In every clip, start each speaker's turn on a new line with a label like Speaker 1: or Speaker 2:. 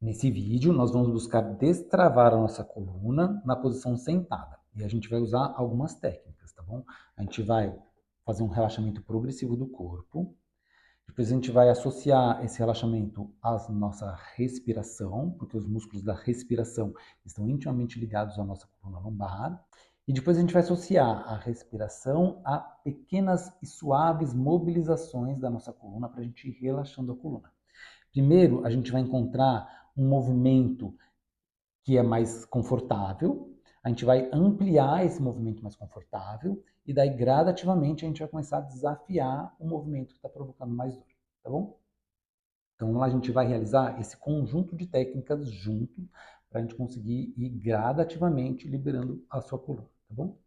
Speaker 1: Nesse vídeo, nós vamos buscar destravar a nossa coluna na posição sentada. E a gente vai usar algumas técnicas, tá bom? A gente vai fazer um relaxamento progressivo do corpo. Depois a gente vai associar esse relaxamento à nossa respiração, porque os músculos da respiração estão intimamente ligados à nossa coluna lombar. E depois a gente vai associar a respiração a pequenas e suaves mobilizações da nossa coluna para a gente ir relaxando a coluna. Primeiro, a gente vai encontrar um movimento que é mais confortável, a gente vai ampliar esse movimento mais confortável e daí gradativamente a gente vai começar a desafiar o movimento que está provocando mais dor, tá bom? Então lá a gente vai realizar esse conjunto de técnicas junto para a gente conseguir ir gradativamente liberando a sua coluna, tá bom?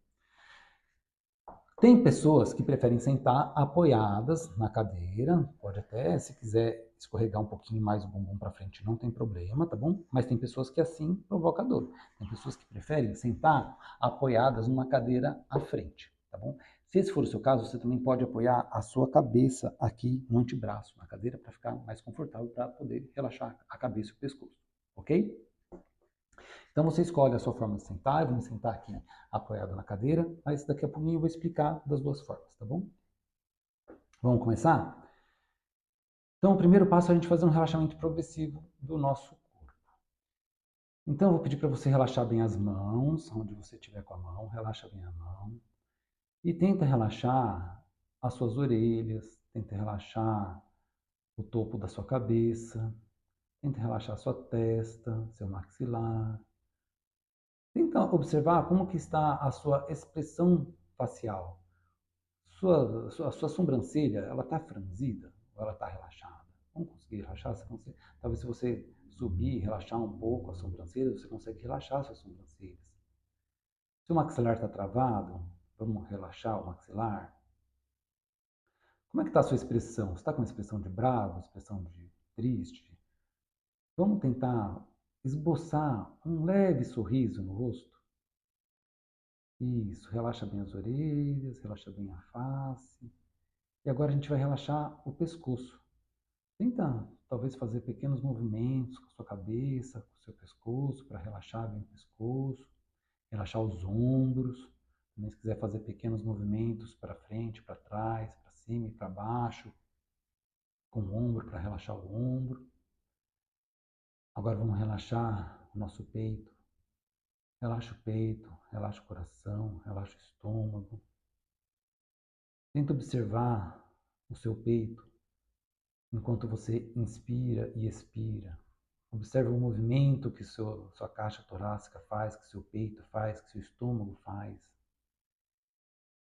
Speaker 1: Tem pessoas que preferem sentar apoiadas na cadeira, pode até, se quiser, escorregar um pouquinho mais o bumbum para frente, não tem problema, tá bom? Mas tem pessoas que assim provoca dor. Tem pessoas que preferem sentar apoiadas numa cadeira à frente, tá bom? Se esse for o seu caso, você também pode apoiar a sua cabeça aqui no antebraço, na cadeira, para ficar mais confortável, para poder relaxar a cabeça e o pescoço, ok? Então você escolhe a sua forma de sentar, eu vou me sentar aqui apoiado na cadeira, mas daqui a pouquinho eu vou explicar das duas formas, tá bom? Vamos começar? Então o primeiro passo é a gente fazer um relaxamento progressivo do nosso corpo. Então eu vou pedir para você relaxar bem as mãos, onde você estiver com a mão, relaxa bem a mão. E tenta relaxar as suas orelhas, tenta relaxar o topo da sua cabeça, tenta relaxar a sua testa, seu maxilar. Tenta observar como que está a sua expressão facial. Sua sobrancelha, ela está franzida ou ela está relaxada? Vamos conseguir relaxar? Talvez se você subir e relaxar um pouco a sobrancelha, você consegue relaxar suas sobrancelhas. Se o maxilar está travado, vamos relaxar o maxilar. Como é que está a sua expressão? Você está com uma expressão de bravo, expressão de triste? Vamos tentar esboçar um leve sorriso no rosto. Isso, relaxa bem as orelhas, relaxa bem a face. E agora a gente vai relaxar o pescoço. Tenta, talvez, fazer pequenos movimentos com a sua cabeça, com o seu pescoço, para relaxar bem o pescoço, relaxar os ombros. Também, se quiser fazer pequenos movimentos para frente, para trás, para cima e para baixo, com o ombro, para relaxar o ombro. Agora vamos relaxar o nosso peito. Relaxa o peito, relaxa o coração, relaxa o estômago. Tenta observar o seu peito enquanto você inspira e expira. Observe o movimento que sua caixa torácica faz, que seu peito faz, que seu estômago faz.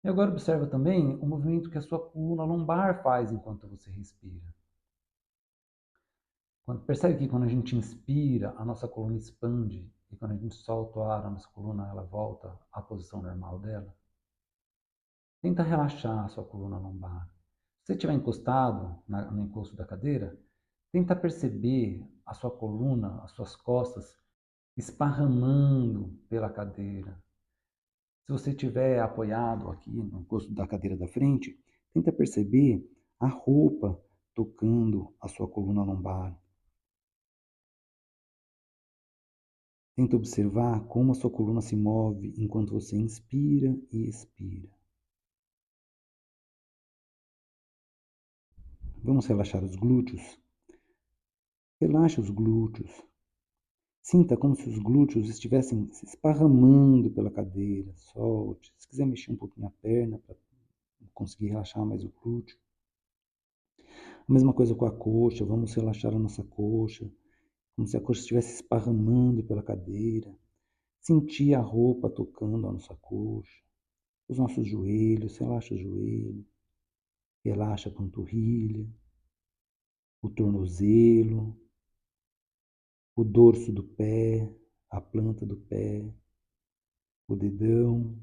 Speaker 1: E agora observe também o movimento que a sua coluna lombar faz enquanto você respira. Percebe que quando a gente inspira, a nossa coluna expande, e quando a gente solta o ar, a nossa coluna ela volta à posição normal dela? Tenta relaxar a sua coluna lombar. Se você estiver encostado no encosto da cadeira, tenta perceber a sua coluna, as suas costas esparramando pela cadeira. Se você estiver apoiado aqui no encosto da cadeira da frente, tenta perceber a roupa tocando a sua coluna lombar. Tenta observar como a sua coluna se move enquanto você inspira e expira. Vamos relaxar os glúteos? Relaxe os glúteos. Sinta como se os glúteos estivessem se esparramando pela cadeira. Solte. Se quiser mexer um pouquinho a perna para conseguir relaxar mais o glúteo. A mesma coisa com a coxa. Vamos relaxar a nossa coxa. Como se a coxa estivesse esparramando pela cadeira. Sentir a roupa tocando a nossa coxa. Os nossos joelhos. Relaxa o joelho. Relaxa a panturrilha. O tornozelo. O dorso do pé. A planta do pé. O dedão.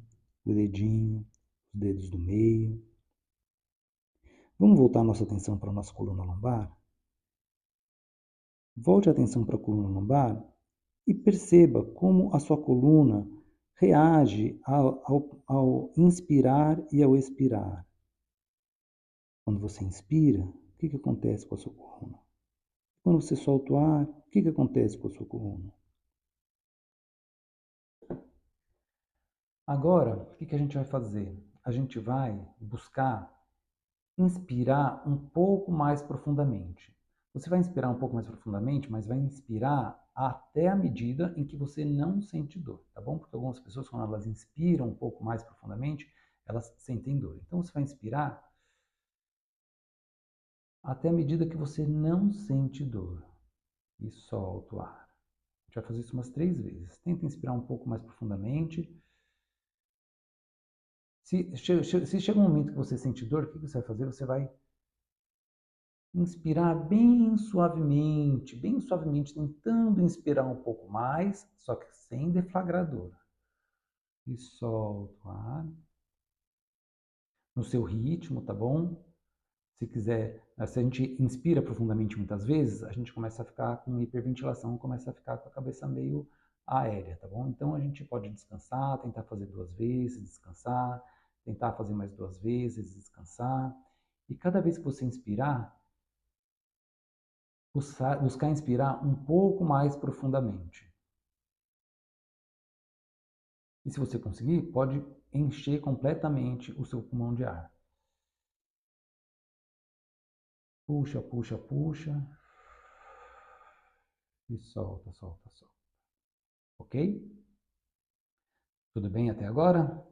Speaker 1: O dedinho. Os dedos do meio. Vamos voltar a nossa atenção para a nossa coluna lombar? Volte a atenção para a coluna lombar e perceba como a sua coluna reage ao inspirar e ao expirar. Quando você inspira, o que acontece com a sua coluna? Quando você solta o ar, o que acontece com a sua coluna? Agora, o que a gente vai fazer? A gente vai buscar inspirar um pouco mais profundamente. Você vai inspirar um pouco mais profundamente, mas vai inspirar até a medida em que você não sente dor, tá bom? Porque algumas pessoas, quando elas inspiram um pouco mais profundamente, elas sentem dor. Então você vai inspirar até a medida que você não sente dor e solta o ar. A gente vai fazer isso umas 3 vezes. Tenta inspirar um pouco mais profundamente. Se chega um momento que você sente dor, o que você vai fazer? Você vai inspirar bem suavemente, tentando inspirar um pouco mais, só que sem deflagrador. E solta o ar no seu ritmo, tá bom? Se quiser, se a gente inspira profundamente muitas vezes, a gente começa a ficar com hiperventilação, começa a ficar com a cabeça meio aérea, tá bom? Então a gente pode descansar, tentar fazer 2 vezes, descansar, tentar fazer mais 2 vezes, descansar. E cada vez que você inspirar, buscar inspirar um pouco mais profundamente. E se você conseguir, pode encher completamente o seu pulmão de ar. Puxa, puxa, puxa. E solta, solta, solta. Ok? Tudo bem até agora?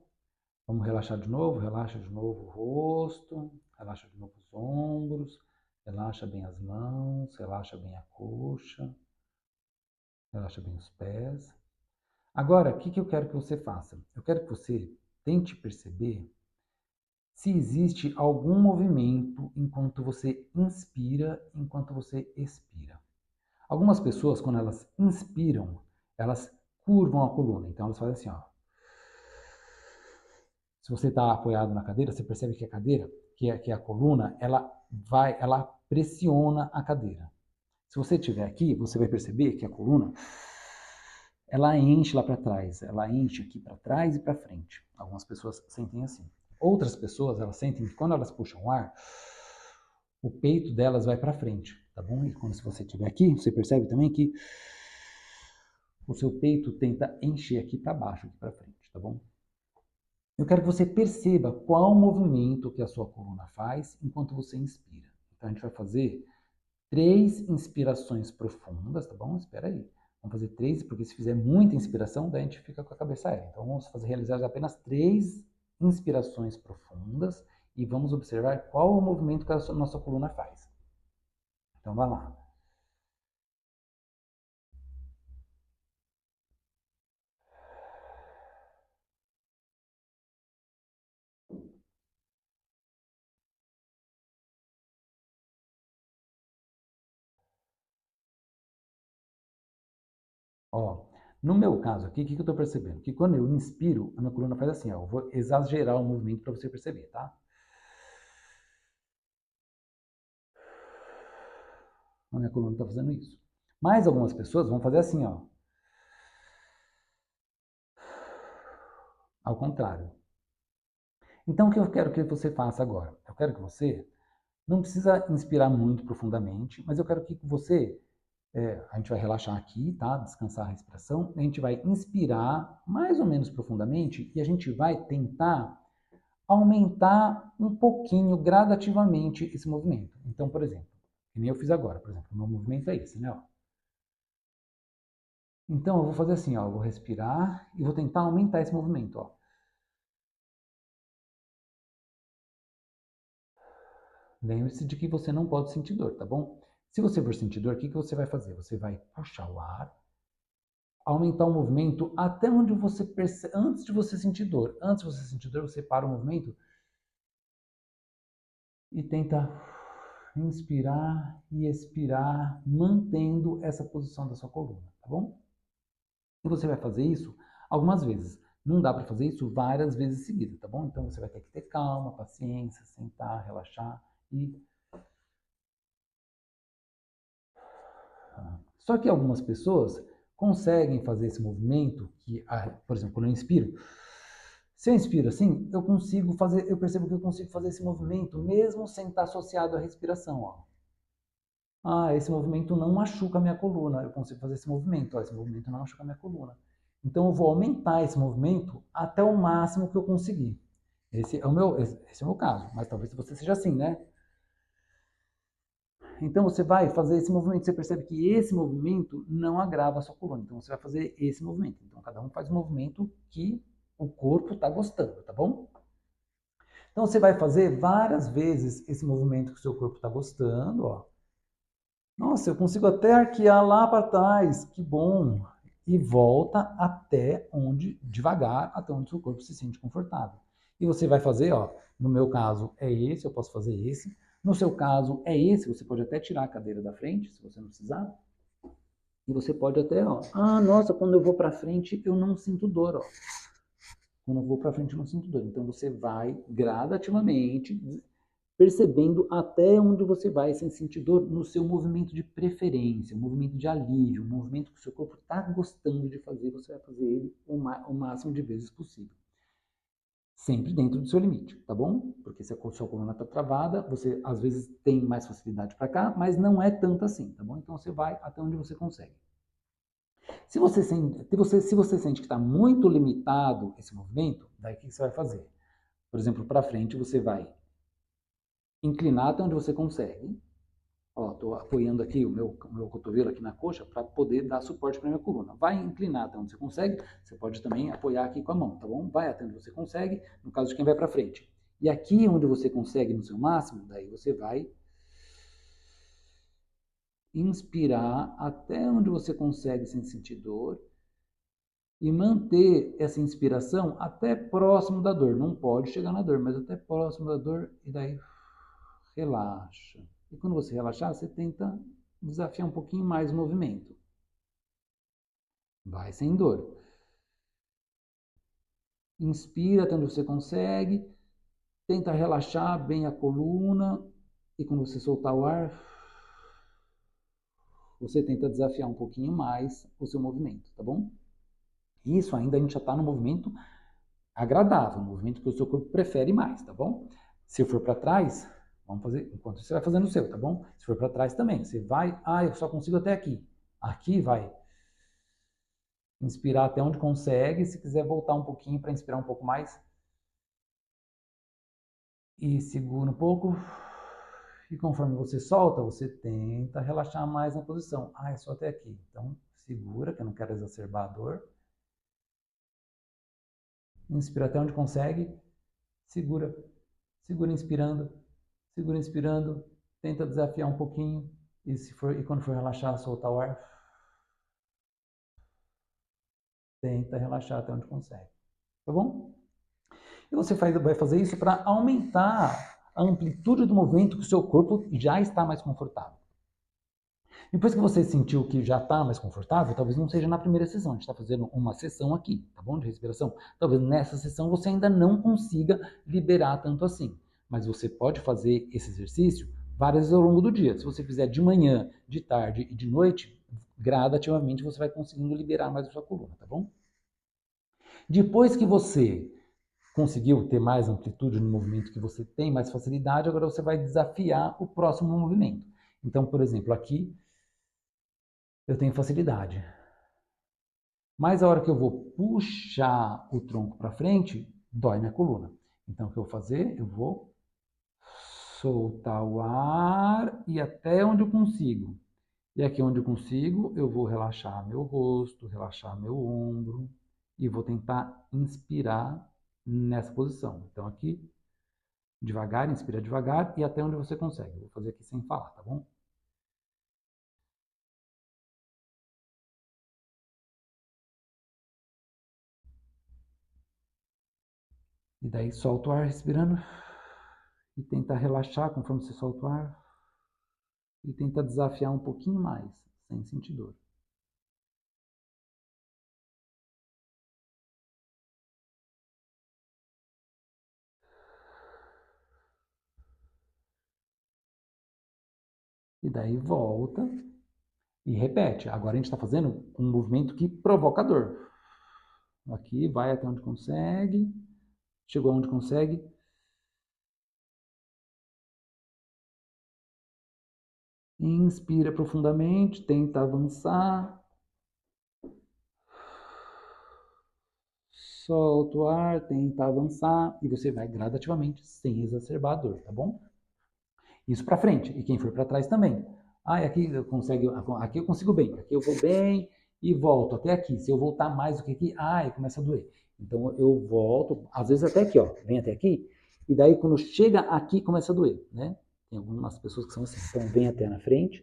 Speaker 1: Vamos relaxar de novo? Relaxa de novo o rosto, relaxa de novo os ombros, relaxa bem as mãos, relaxa bem a coxa, relaxa bem os pés. Agora, o que eu quero que você faça? Eu quero que você tente perceber se existe algum movimento enquanto você inspira, enquanto você expira. Algumas pessoas, quando elas inspiram, elas curvam a coluna. Então, elas fazem assim, ó. Se você está apoiado na cadeira, você percebe que a cadeira, que é a coluna, ela pressiona a cadeira. Se você estiver aqui, você vai perceber que a coluna, ela enche lá para trás, ela enche aqui para trás e para frente. Algumas pessoas sentem assim. Outras pessoas, elas sentem que quando elas puxam o ar, o peito delas vai para frente, tá bom? E quando você estiver aqui, você percebe também que o seu peito tenta encher aqui para baixo, aqui para frente, tá bom? Eu quero que você perceba qual o movimento que a sua coluna faz enquanto você inspira. Então a gente vai fazer 3 inspirações profundas, tá bom? Espera aí. Vamos fazer 3, porque se fizer muita inspiração, daí a gente fica com a cabeça aérea. Então vamos realizar apenas 3 inspirações profundas e vamos observar qual o movimento que a nossa coluna faz. Então vai lá. Ó, no meu caso aqui, o que eu estou percebendo? Que quando eu inspiro, a minha coluna faz assim, ó. Eu vou exagerar o movimento para você perceber, tá? A minha coluna está fazendo isso. Mas algumas pessoas vão fazer assim, ó. Ao contrário. Então, o que eu quero que você faça agora? Eu quero que você não precisa inspirar muito profundamente, mas eu quero que você, a gente vai relaxar aqui, tá? Descansar a respiração. A gente vai inspirar mais ou menos profundamente e a gente vai tentar aumentar um pouquinho, gradativamente, esse movimento. Então, por exemplo, que nem eu fiz agora, por exemplo, o meu movimento é esse, né? Ó. Então, eu vou fazer assim, ó, eu vou respirar e vou tentar aumentar esse movimento, ó. Lembre-se de que você não pode sentir dor, tá bom? Se você for sentir dor, o que você vai fazer? Você vai puxar o ar, aumentar o movimento até onde você percebe, antes de você sentir dor. Antes de você sentir dor, você para o movimento e tenta inspirar e expirar, mantendo essa posição da sua coluna, tá bom? E você vai fazer isso algumas vezes. Não dá para fazer isso várias vezes seguidas, tá bom? Então você vai ter que ter calma, paciência, sentar, relaxar e só que algumas pessoas conseguem fazer esse movimento que, por exemplo, quando eu inspiro, se eu inspiro assim, eu consigo fazer, eu percebo que eu consigo fazer esse movimento mesmo sem estar associado à respiração, ó. Ah, esse movimento não machuca a minha coluna. Eu consigo fazer esse movimento. Ó, esse movimento não machuca a minha coluna. Então eu vou aumentar esse movimento até o máximo que eu conseguir. Esse é o meu caso. Mas talvez você seja assim, né? Então você vai fazer esse movimento. Você percebe que esse movimento não agrava a sua coluna. Então você vai fazer esse movimento. Então cada um faz um movimento que o corpo está gostando, tá bom? Então você vai fazer várias vezes esse movimento que o seu corpo está gostando, ó. Nossa, eu consigo até arquear lá para trás, que bom. E volta até onde, devagar, até onde o seu corpo se sente confortável. E você vai fazer, ó, no meu caso é esse, eu posso fazer esse. No seu caso é esse, você pode até tirar a cadeira da frente, se você não precisar. E você pode até, ó, ah, nossa, quando eu vou para frente eu não sinto dor, ó. Quando eu vou para frente eu não sinto dor. Então você vai gradativamente percebendo até onde você vai sem sentir dor no seu movimento de preferência, um movimento de alívio, um movimento que o seu corpo está gostando de fazer, você vai fazer ele o máximo de vezes possível. Sempre dentro do seu limite, tá bom? Porque se a sua coluna está travada, você às vezes tem mais facilidade para cá, mas não é tanto assim, tá bom? Então você vai até onde você consegue. Se você sente que está muito limitado esse movimento, daí o que você vai fazer? Por exemplo, para frente você vai inclinar até onde você consegue. Ó, estou apoiando aqui o meu cotovelo aqui na coxa para poder dar suporte para minha coluna. Vai inclinar até onde você consegue. Você pode também apoiar aqui com a mão, tá bom? Vai até onde você consegue, no caso de quem vai para frente. E aqui onde você consegue no seu máximo, daí você vai inspirar até onde você consegue sem sentir dor e manter essa inspiração até próximo da dor. Não pode chegar na dor, mas até próximo da dor e daí relaxa. E quando você relaxar, você tenta desafiar um pouquinho mais o movimento. Vai sem dor. Inspira até onde você consegue, tenta relaxar bem a coluna e quando você soltar o ar, você tenta desafiar um pouquinho mais o seu movimento, tá bom? Isso ainda a gente já está no movimento agradável, um movimento que o seu corpo prefere mais, tá bom? Se for para trás, vamos fazer, enquanto você vai fazendo o seu, tá bom? Se for para trás também, você vai, eu só consigo até aqui. Aqui vai inspirar até onde consegue, se quiser voltar um pouquinho para inspirar um pouco mais, e segura um pouco. E conforme você solta, você tenta relaxar mais na posição. É só até aqui. Então, segura, que eu não quero exacerbar a dor. Inspira até onde consegue. Segura, segura inspirando. Tenta desafiar um pouquinho. E quando for relaxar, soltar o ar. Tenta relaxar até onde consegue. Tá bom? E você vai fazer isso para aumentar a amplitude do movimento que o seu corpo já está mais confortável. Depois que você sentiu que já está mais confortável, talvez não seja na primeira sessão, a gente está fazendo uma sessão aqui, tá bom? De respiração. Talvez nessa sessão você ainda não consiga liberar tanto assim, mas você pode fazer esse exercício várias vezes ao longo do dia. Se você fizer de manhã, de tarde e de noite, gradativamente você vai conseguindo liberar mais a sua coluna, tá bom? Depois que você conseguiu ter mais amplitude no movimento, que você tem mais facilidade, agora você vai desafiar o próximo movimento. Então, por exemplo, aqui eu tenho facilidade. Mas a hora que eu vou puxar o tronco para frente, dói minha coluna. Então, o que eu vou fazer? Eu vou soltar o ar e até onde eu consigo. E aqui onde eu consigo, eu vou relaxar meu rosto, relaxar meu ombro e vou tentar inspirar nessa posição. Então, aqui, devagar, inspira devagar e até onde você consegue. Eu vou fazer aqui sem falar, tá bom? E daí solta o ar respirando e tenta relaxar conforme você solta o ar e tenta desafiar um pouquinho mais, sem sentir dor. E daí volta e repete. Agora a gente está fazendo um movimento que provoca dor. Aqui vai até onde consegue, chegou onde consegue, Inspira profundamente, tenta avançar. Solta o ar, tenta avançar e você vai gradativamente sem exacerbar a dor, tá bom? Isso para frente e quem for para trás também. Ah, aqui eu consigo bem, aqui eu vou bem e volto até aqui. Se eu voltar mais do que aqui, começa a doer. Então eu volto, às vezes até aqui, ó, vem até aqui e daí quando chega aqui começa a doer, né? Tem algumas pessoas que são assim, então vem até na frente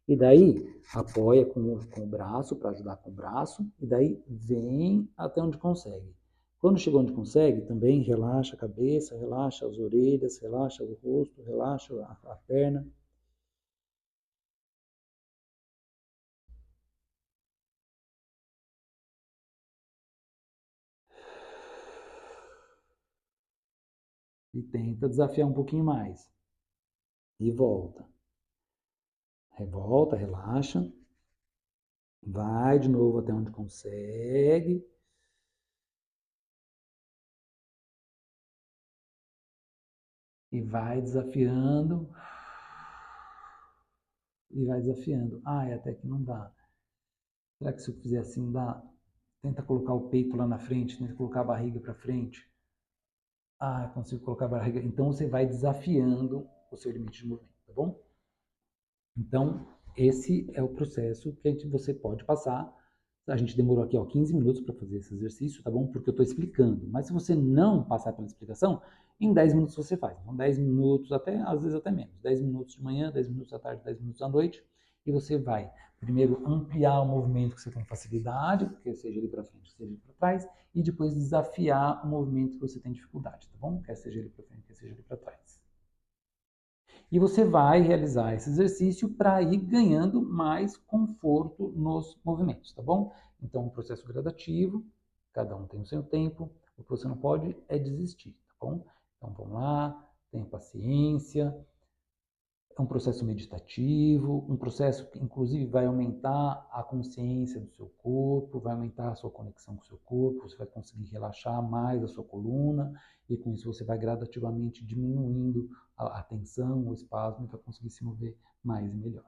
Speaker 1: e daí apoia com o braço para ajudar com o braço e daí vem até onde consegue. Quando chegou onde consegue, também relaxa a cabeça, relaxa as orelhas, relaxa o rosto, relaxa a perna. E tenta desafiar um pouquinho mais. E volta. Volta, relaxa. Vai de novo até onde consegue. E vai desafiando. E vai desafiando. Até que não dá. Será que se eu fizer assim dá? Tenta colocar o peito lá na frente, tenta colocar a barriga para frente. Consigo colocar a barriga. Então você vai desafiando o seu limite de movimento, tá bom? Então, esse é o processo que você pode passar. A gente demorou aqui 15 minutos para fazer esse exercício, tá bom? Porque eu estou explicando. Mas se você não passar pela explicação, em 10 minutos você faz. Então, 10 minutos, às vezes até menos. 10 minutos de manhã, 10 minutos à tarde, 10 minutos à noite. E você vai, primeiro, ampliar o movimento que você tem facilidade, que seja ele para frente, seja ele para trás, e depois desafiar o movimento que você tem dificuldade, tá bom? Quer seja ele para frente, quer seja ele para trás. E você vai realizar esse exercício para ir ganhando mais conforto nos movimentos, tá bom? Então, um processo gradativo, cada um tem o seu tempo, o que você não pode é desistir, tá bom? Então, vamos lá, tenha paciência, é um processo meditativo, um processo que inclusive vai aumentar a consciência do seu corpo, vai aumentar a sua conexão com o seu corpo, você vai conseguir relaxar mais a sua coluna e com isso você vai gradativamente diminuindo a tensão, o espasmo e vai conseguir se mover mais e melhor.